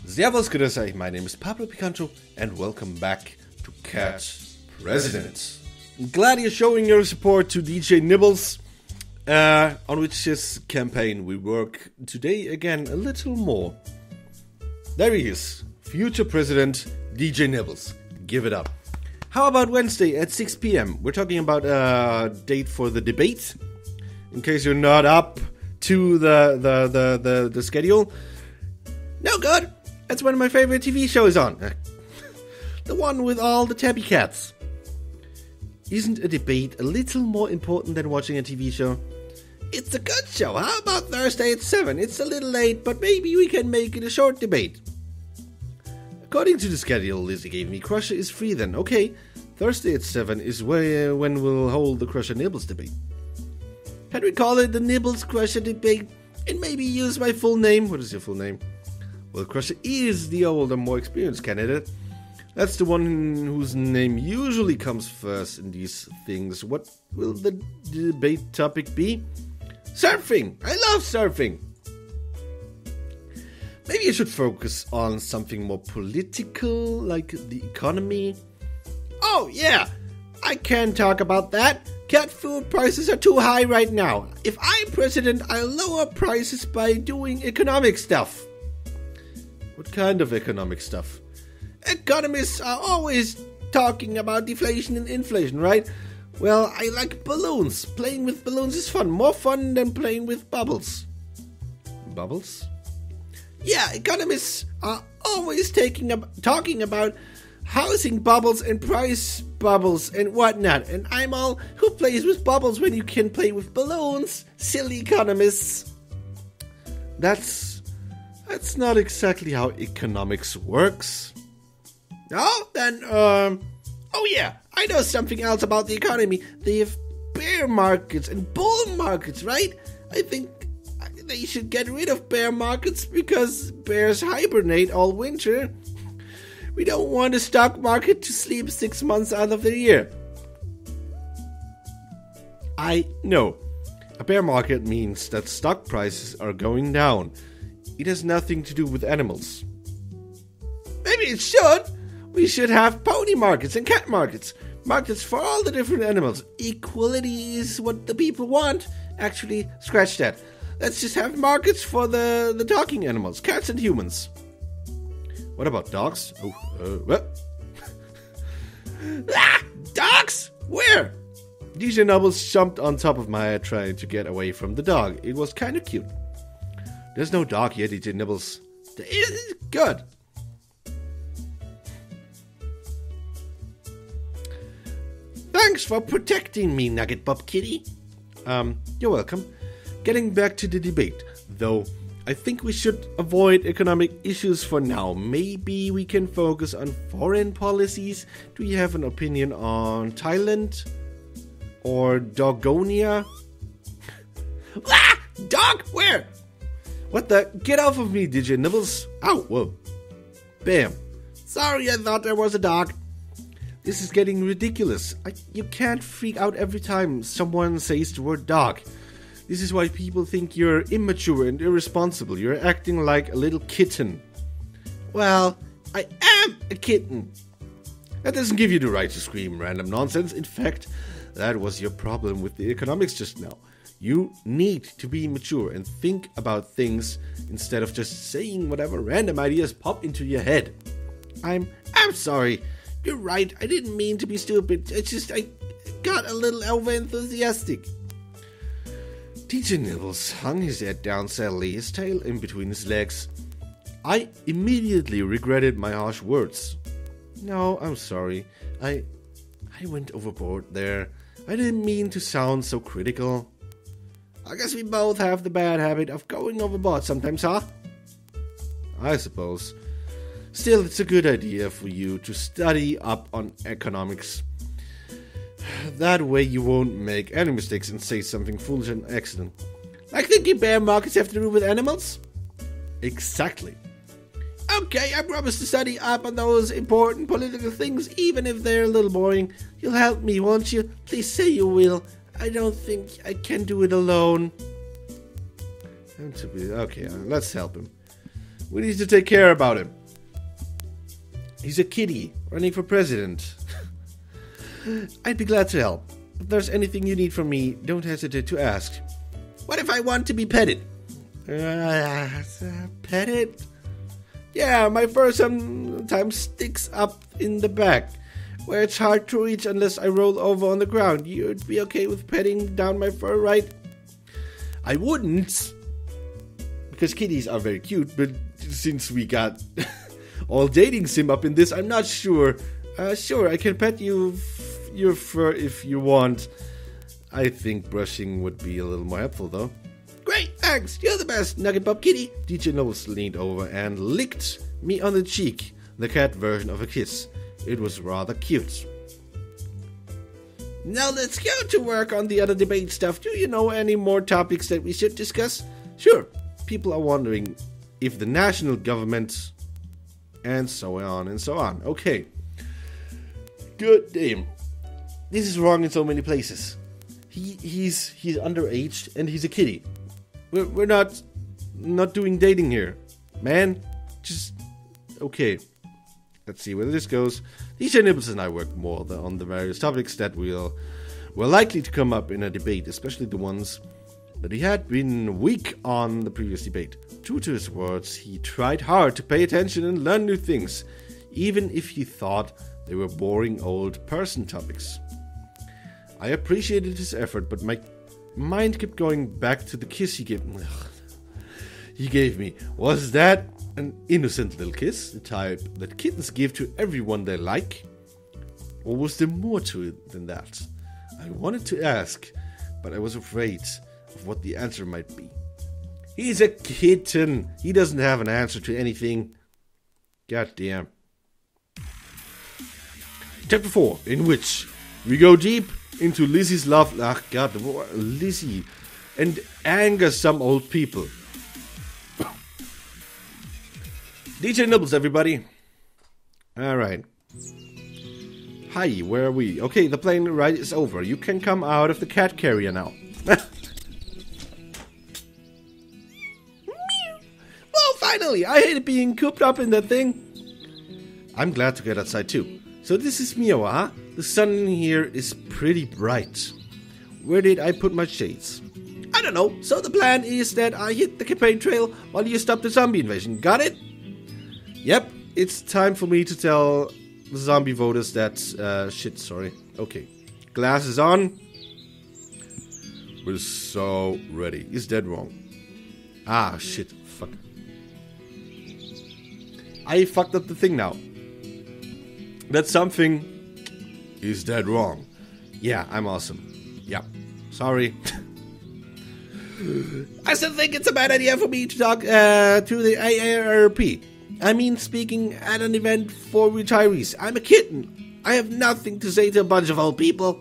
Servus, grüß euch, my name is Pablo Picancho and welcome back to Cat President. I'm glad you're showing your support to DJ Nibbles, on which his campaign we work today again a little more. There he is, future President DJ Nibbles. Give it up. How about Wednesday at 6 p.m? We're talking about a date for the debate. In case you're not up to the schedule. No good. That's one of my favorite TV shows on. The one with all the tabby cats. Isn't a debate a little more important than watching a TV show? It's a good show. How about Thursday at 7? It's a little late, but maybe we can make it a short debate. According to the schedule Lizzie gave me, Crusher is free then. Okay, Thursday at 7 is when we'll hold the Crusher Nibbles debate. Can we call it the Nibbles Crusher debate? And maybe use my full name? What is your full name? Well, Crusher is the older, more experienced candidate. That's the one whose name usually comes first in these things. What will the debate topic be? Surfing! I love surfing! Maybe you should focus on something more political, like the economy. Oh, yeah! I can talk about that. Cat food prices are too high right now. If I'm president, I'll lower prices by doing economic stuff. What kind of economic stuff? Economists are always talking about deflation and inflation, right? Well, I like balloons. Playing with balloons is fun. More fun than playing with bubbles. Bubbles? Yeah, economists are always talking about housing bubbles and price bubbles and whatnot. And I'm all, who plays with bubbles when you can play with balloons? Silly economists. That's not exactly how economics works. No? Then, oh yeah, I know something else about the economy. They have bear markets and bull markets, right? I think they should get rid of bear markets because bears hibernate all winter. We don't want a stock market to sleep 6 months out of the year. I know. A bear market means that stock prices are going down. It has nothing to do with animals. Maybe it should. We should have pony markets and cat markets. Markets for all the different animals. Equality is what the people want. Actually, scratch that. Let's just have markets for the talking animals, cats and humans. What about dogs? Oh, what? Dogs? Where? DJ Nibbles jumped on top of my head trying to get away from the dog. It was kind of cute. There's no dog here, DJ Nibbles. It's good. Thanks for protecting me, Nugget Bob Kitty. You're welcome. Getting back to the debate, though, I think we should avoid economic issues for now. Maybe we can focus on foreign policies. Do you have an opinion on Thailand? Or Dogonia? Dog? Where? What the? Get off of me, DJ Nibbles. Ow, whoa. Bam. Sorry, I thought there was a dog. This is getting ridiculous. You can't freak out every time someone says the word dog. This is why people think you're immature and irresponsible. You're acting like a little kitten. Well, I am a kitten. That doesn't give you the right to scream random nonsense. In fact, that was your problem with the economics just now. You need to be mature and think about things instead of just saying whatever random ideas pop into your head. I'm sorry. You're right. I didn't mean to be stupid. I got a little over-enthusiastic. DJ Nibbles hung his head down sadly, his tail in between his legs. I immediately regretted my harsh words. No, I'm sorry. I went overboard there. I didn't mean to sound so critical. I guess we both have the bad habit of going overboard sometimes, huh? I suppose. Still, it's a good idea for you to study up on economics. That way you won't make any mistakes and say something foolish and accident. Like thinking bear markets have to do with animals? Exactly. Okay, I promise to study up on those important political things, even if they're a little boring. You'll help me, won't you? Please say you will. I don't think I can do it alone. Okay, let's help him. We need to take care about him. He's a kitty running for president. I'd be glad to help. If there's anything you need from me, don't hesitate to ask. What if I want to be petted? Petted? Yeah, my fur sometimes sticks up in the back, where it's hard to reach unless I roll over on the ground. You'd be okay with petting down my fur, right? I wouldn't, because kitties are very cute, but since we got all dating sim up in this, I'm not sure. Sure, I can pet your fur if you want. I think brushing would be a little more helpful, though. Great, thanks. You're the best, Nugget Bob Kitty. DJ Nibbles leaned over and licked me on the cheek, the cat version of a kiss. It was rather cute. Now let's go to work on the other debate stuff. Do you know any more topics that we should discuss? Sure. People are wondering if the national government and so on and so on. Okay. Good damn. This is wrong in so many places. He's underage and he's a kitty. We're not doing dating here, man. Just okay. Let's see where this goes. DJ Nibbles and I worked more on the various topics that were likely to come up in a debate, especially the ones that he had been weak on the previous debate. True to his words, he tried hard to pay attention and learn new things, even if he thought they were boring old person topics. I appreciated his effort, but my mind kept going back to the kiss he gave me. Was that an innocent little kiss, the type that kittens give to everyone they like? Or was there more to it than that? I wanted to ask, but I was afraid of what the answer might be. He's a kitten. He doesn't have an answer to anything. Goddamn. Chapter 4, in which we go deep into Lizzie's love. Ah, God, Lizzie. And anger some old people. DJ Nibbles, everybody. Alright. Hi, where are we? Okay, the plane ride is over. You can come out of the cat carrier now. Well, finally! I hated being cooped up in that thing. I'm glad to get outside too. So this is Mio, huh? The sun in here is pretty bright. Where did I put my shades? I don't know. So the plan is that I hit the campaign trail while you stop the zombie invasion. Got it? Yep. It's time for me to tell the zombie voters that... shit, sorry. Okay. Glasses on. We're so ready. Is that wrong? Ah, shit. Fuck. I fucked up the thing now. That something is dead wrong. Yeah, I'm awesome. Yeah. Sorry. I still think it's a bad idea for me to talk to the AARP. I mean, speaking at an event for retirees. I'm a kitten. I have nothing to say to a bunch of old people.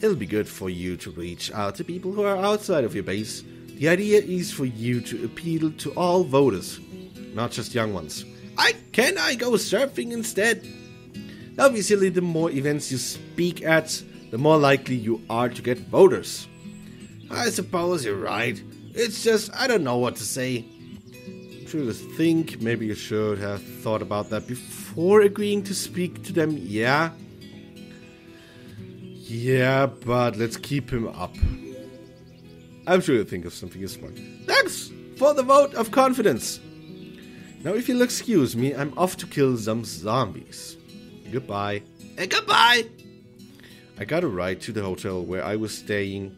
It'll be good for you to reach out to people who are outside of your base. The idea is for you to appeal to all voters, not just young ones. Can I go surfing instead? Obviously, the more events you speak at, the more likely you are to get voters. I suppose you're right. It's just, I don't know what to say. I'm trying to think, maybe you should have thought about that before agreeing to speak to them, yeah? Yeah, but let's keep him up. I'm sure you'll think of something smart. Thanks for the vote of confidence. Now, if you'll excuse me, I'm off to kill some zombies. Goodbye. And goodbye! I got a ride to the hotel where I was staying.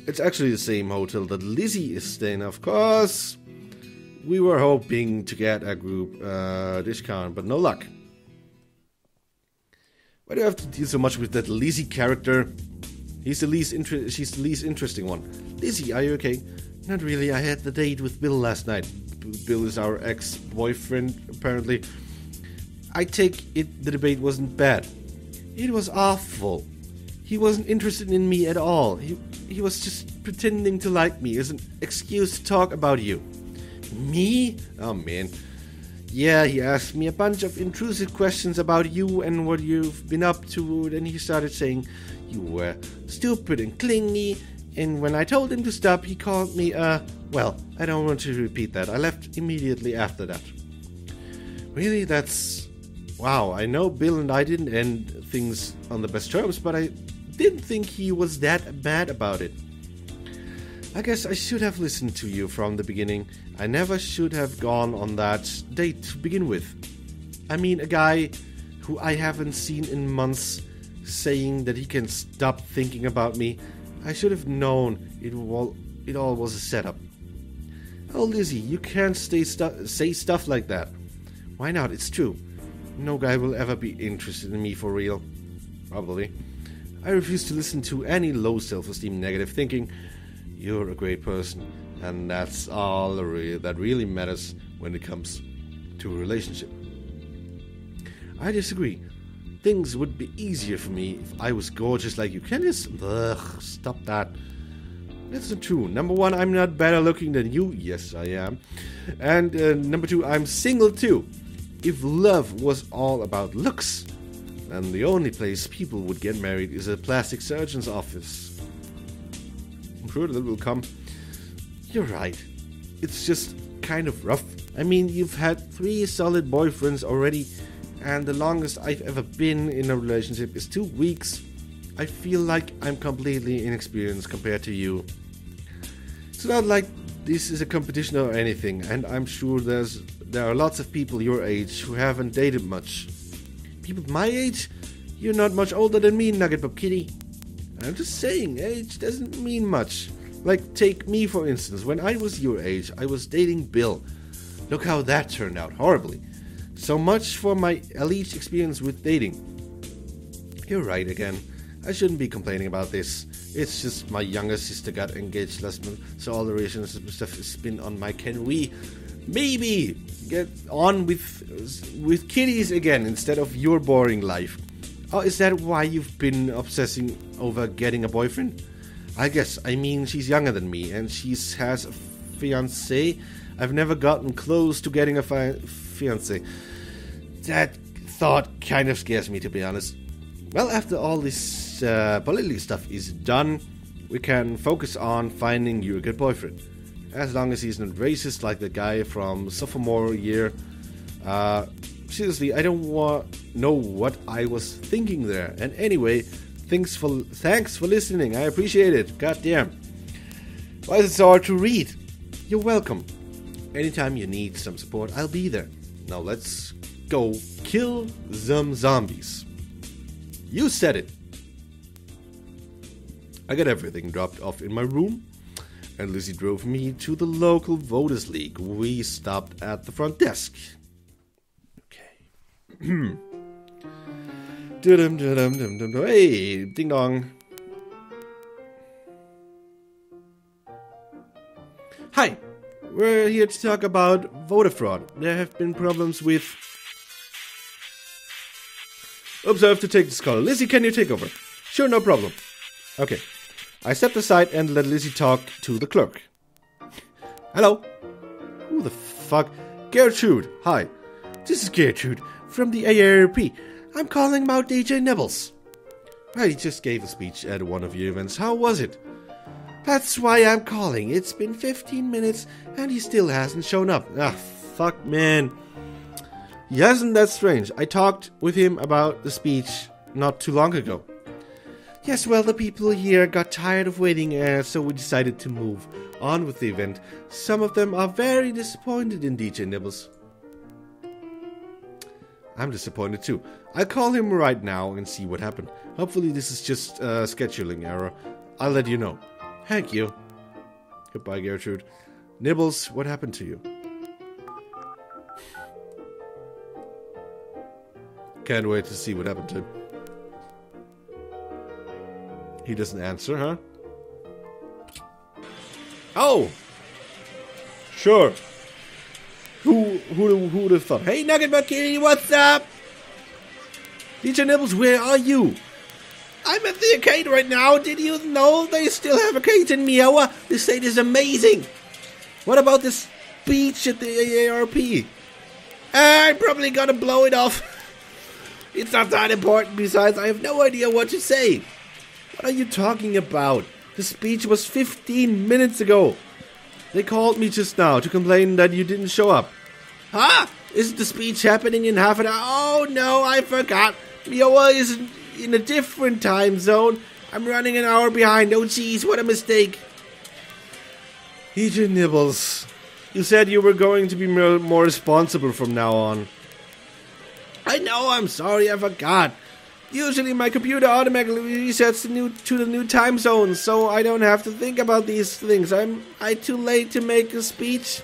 It's actually the same hotel that Lizzie is staying, of course. We were hoping to get a group discount, but no luck. Why do I have to deal so much with that Lizzie character? She's the least interesting one. Lizzie, are you okay? Not really, I had the date with Bill last night. Bill is our ex-boyfriend, apparently. I take it the debate wasn't bad. It was awful. He wasn't interested in me at all. He was just pretending to like me as an excuse to talk about you. Me? Oh man. Yeah, he asked me a bunch of intrusive questions about you and what you've been up to. Then he started saying you were stupid and clingy. And when I told him to stop, he called me a Well, I don't want to repeat that. I left immediately after that. Really, that's... Wow, I know Bill and I didn't end things on the best terms, but I didn't think he was that bad about it. I guess I should have listened to you from the beginning. I never should have gone on that date to begin with. I mean, a guy who I haven't seen in months saying that he can stop thinking about me. I should have known it all was a setup. Oh, Lizzie, you can't say stuff like that. Why not? It's true. No guy will ever be interested in me for real. Probably. I refuse to listen to any low self-esteem negative thinking. You're a great person, and that's all that really matters when it comes to a relationship. I disagree. Things would be easier for me if I was gorgeous like you. Can you stop that? That's not true. Number one, I'm not better looking than you. Yes, I am. And number two, I'm single too. If love was all about looks, then the only place people would get married is a plastic surgeon's office. I'm sure that will come. You're right. It's just kind of rough. I mean, you've had 3 solid boyfriends already, and the longest I've ever been in a relationship is 2 weeks. I feel like I'm completely inexperienced compared to you. It's not like this is a competition or anything, and I'm sure there are lots of people your age who haven't dated much. People my age? You're not much older than me, Nugget Bob Kitty. I'm just saying, age doesn't mean much. Like, take me for instance. When I was your age, I was dating Bill. Look how that turned out, horribly. So much for my elite experience with dating. You're right again. I shouldn't be complaining about this. It's just my younger sister got engaged last month, so all the relationship stuff has been on my can we maybe get on with kitties again instead of your boring life. Oh, is that why you've been obsessing over getting a boyfriend? I guess. I mean, she's younger than me, and she has a fiancé. I've never gotten close to getting a fiancé. That thought kind of scares me, to be honest. Well, after all this political stuff is done, we can focus on finding you a good boyfriend. As long as he's not racist like the guy from sophomore year. Seriously, I don't know what I was thinking there. And anyway, thanks for listening. I appreciate it. God damn. Why is it so hard to read? You're welcome. Anytime you need some support, I'll be there. Now let's go kill some zombies. You said it. I got everything dropped off in my room, and Lizzie drove me to the local Voters League. We stopped at the front desk. Okay. Hey, ding dong. Hi, we're here to talk about voter fraud. There have been problems with... Oops, I have to take this call. Lizzie, can you take over? Sure, no problem. Okay. I stepped aside and let Lizzie talk to the clerk. Hello? Who the fuck? Gertrude, hi. This is Gertrude from the AARP. I'm calling about DJ Nibbles. I just gave a speech at one of your events. How was it? That's why I'm calling. It's been 15 minutes and he still hasn't shown up. Ah, fuck, man. Isn't that strange? I talked with him about the speech not too long ago. Yes, well, the people here got tired of waiting, so we decided to move on with the event. Some of them are very disappointed in DJ Nibbles. I'm disappointed too. I'll call him right now and see what happened. Hopefully this is just a scheduling error. I'll let you know. Thank you. Goodbye, Gertrude. Nibbles, what happened to you? Can't wait to see what happened to him. He doesn't answer, huh? Oh! Sure. Who would have thought? Hey, Nugget Bucky, what's up? DJ Nibbles, where are you? I'm at the arcade right now. Did you know they still have arcades in Miowa? This state is amazing. What about this speech at the AARP? I'm probably gonna blow it off. It's not that important. Besides, I have no idea what to say. What are you talking about? The speech was 15 minutes ago. They called me just now to complain that you didn't show up. Huh? Is the speech happening in half an hour? Oh no, I forgot. Mioa is in a different time zone. I'm running an hour behind. Oh jeez, what a mistake. DJ Nibbles, you said you were going to be more responsible from now on. I know, I'm sorry, I forgot. Usually my computer automatically resets to the new time zone, so I don't have to think about these things. Am I too late to make a speech?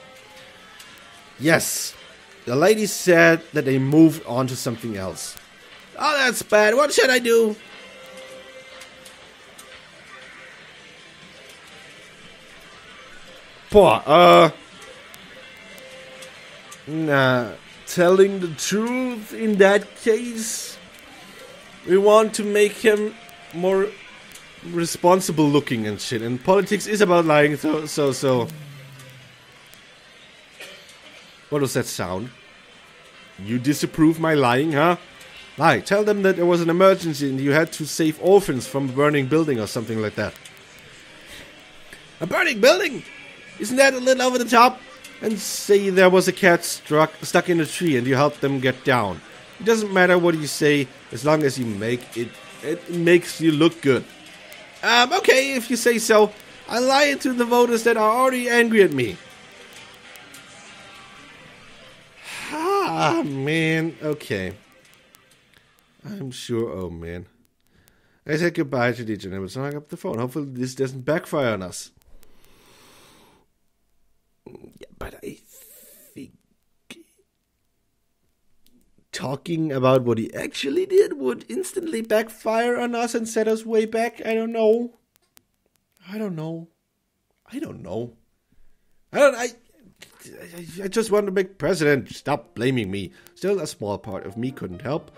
Yes. The lady said that they moved on to something else. Oh, that's bad. What should I do? Nah, telling the truth in that case. We want to make him more responsible looking and shit. And politics is about lying, so. What was that sound? You disapprove my lying, huh? Lie. Tell them that there was an emergency and you had to save orphans from a burning building or something like that. A burning building? Isn't that a little over the top? And say there was a cat stuck in a tree and you helped them get down. It doesn't matter what you say, as long as you make it makes you look good. Okay, if you say so. I lie to the voters that are already angry at me. Ah, man. Okay. I'm sure. Oh, man. I said goodbye to DJ Nibbles and hung up the phone. Hopefully this doesn't backfire on us. Yeah, but I think talking about what he actually did would instantly backfire on us and set us way back. I don't know. I just want to make president. Stop blaming me. Still, a small part of me couldn't help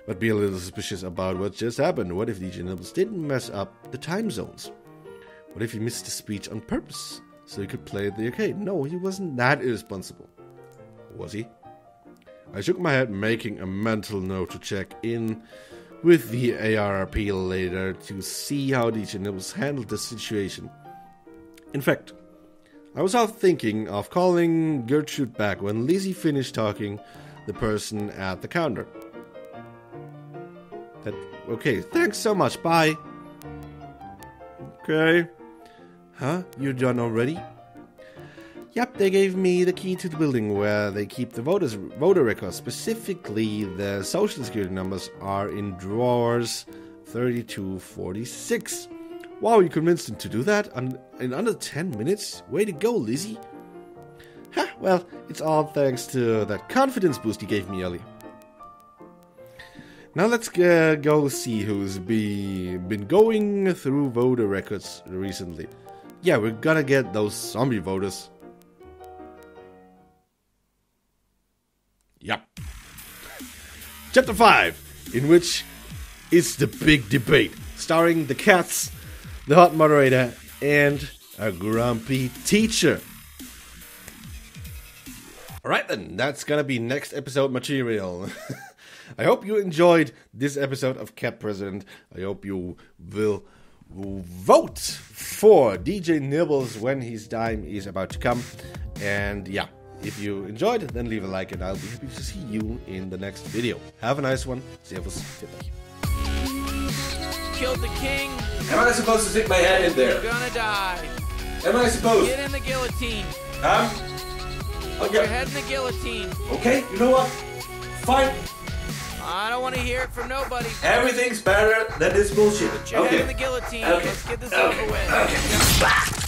but be a little suspicious about what just happened. What if DJ Nibbles didn't mess up the time zones? What if he missed the speech on purpose so he could play at the arcade? No, he wasn't that irresponsible. Was he? I shook my head, making a mental note to check in with the ARP later to see how DJ Nibbles handled the situation. In fact, I was half thinking of calling Gertrude back when Lizzie finished talking the person at the counter. Okay, thanks so much, bye. Okay. Huh? You're done already? Yep, they gave me the key to the building where they keep the voter records. Specifically, the social security numbers are in drawers 3246. Wow, you convinced him to do that in under 10 minutes? Way to go, Lizzie. Ha, well, it's all thanks to that confidence boost you gave me earlier. Now let's go see who's been going through voter records recently. Yeah, we're gonna get those zombie voters. Yep. Chapter 5, in which it's the big debate, starring the cats, the hot moderator, and a grumpy teacher. Alright then, that's gonna be next episode material. I hope you enjoyed this episode of Cat President. I hope you will vote for DJ Nibbles when his time is about to come. And yeah, if you enjoyed it, then leave a like and I'll be happy to see you in the next video. Have a nice one. Servus. Killed the king. Am I supposed to stick my head in there? You're gonna die. Am I supposed? Get in the guillotine. Put your head in the guillotine. Okay, you know what? Fine. I don't want to hear it from nobody. Everything's better than this bullshit. Put your head in the guillotine. Okay. Let's get this over with. Okay.